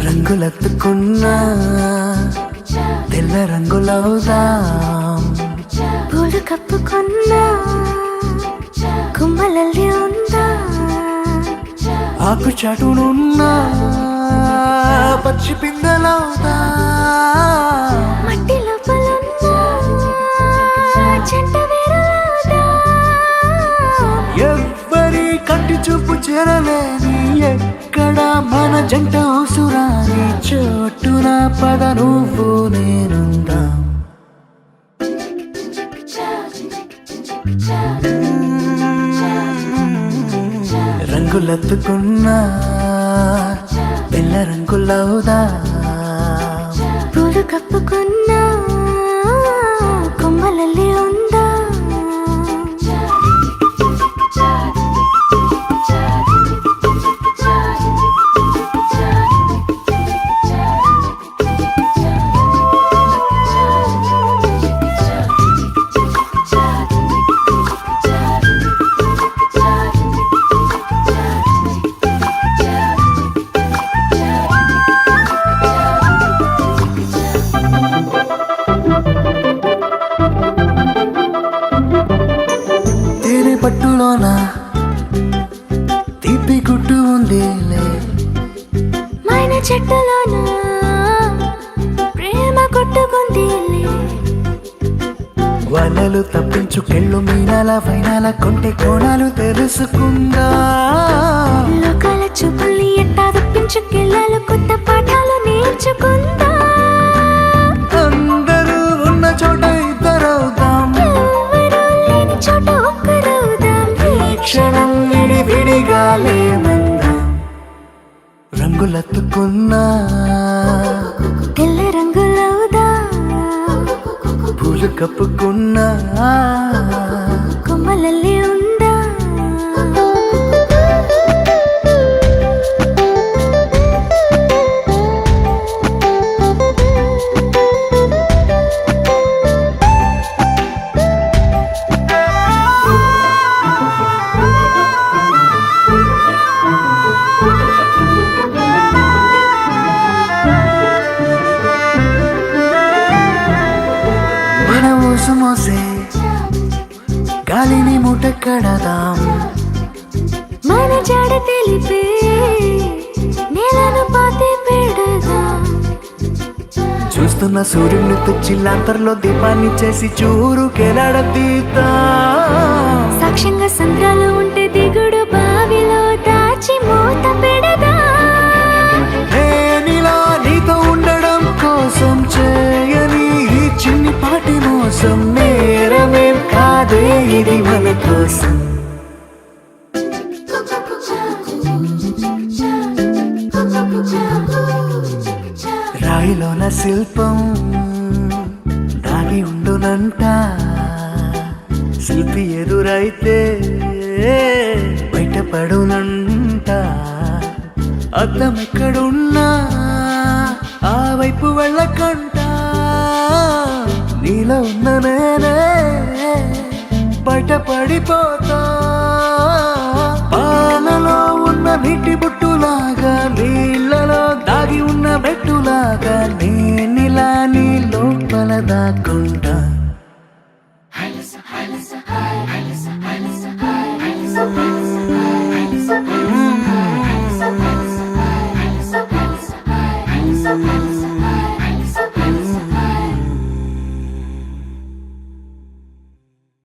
రంగులెత్తుకున్నా తెల్ల రంగులవుదాం. పూలు కప్పుకున్నా కుమ్మలల్లి ఉందా. ఆకు చాటునున్నా పచ్చి పిందెలవుదా. మట్టి లోపలున్నా చెంట వేరులవుదా. ఎవ్వరి కంటి చూపు చేరలేని ఎక్కడ మన జంట అవసరాని చోటున పద నువ్వు నేనుందాం. రంగులెత్తుకున్నా తెల్ల రంగులవుదా. పూలు కప్పుకున్నా కొమ్మలల్లి ఉందా. పట్టులోన తీపి గుట్టు ఉందిలే. మైన చెట్టులోన ప్రేమ కొట్టుకుందిలే. వలలు తప్పించుకెళ్ళు మీనాల వైనాల కొంటె కోణాలు తెలుసుకుందా. లోకాల చూపుల్ని ఎట్టా తప్పించుకెళ్ళాలి కొత్త పాఠాలు నేర్చుకుందా. అందరూ ఉన్న చోట ఇద్దరవుదాం. ఎవరూ లేని చోట ఒక్కరవుదాం. ఈ క్షణం విడివిడిగా లేమందాం. రంగులెత్తుకున్నా తెల్ల రంగులవుదా. పూలు కప్పుకున్నా కొమ్మలల్లి ఉందా. మోసే గాలిని మూట కడదాం. మన జాడ తెలిపే నేలను పాతి పెడదాం. చూస్తున్న సూర్యుని తెచ్చిల్లంతర్లో దీపాన్ని చేసి చూరుకెలాడదీద్దాం. సాక్ష్యంగా సంద్రాలు ఉంటే దిగుడు బావిలో దాచి మూత పెడదాం. నేనిలా నీతో ఉండడం కోసం చేయని ఈ చిన్ని పాటి మోసం నేరమేం కాదే ఇది మన కోసం. రాయిలోన శిల్పం దాగి ఉండునంట. శిల్పి ఎదురైతే బయటపడునంట. అద్దం ఎక్కడున్నా ఆ వైపు వెళ్ళకంట. నీలో ఉన్న నేనే బయటపడిపోతా. పాలలో ఉన్న నీటి బుట్టులాగా నీళ్ళలో దాగి ఉన్న బెట్టులాగా నేనిలా నీ లోపల దాక్కుంటా. Some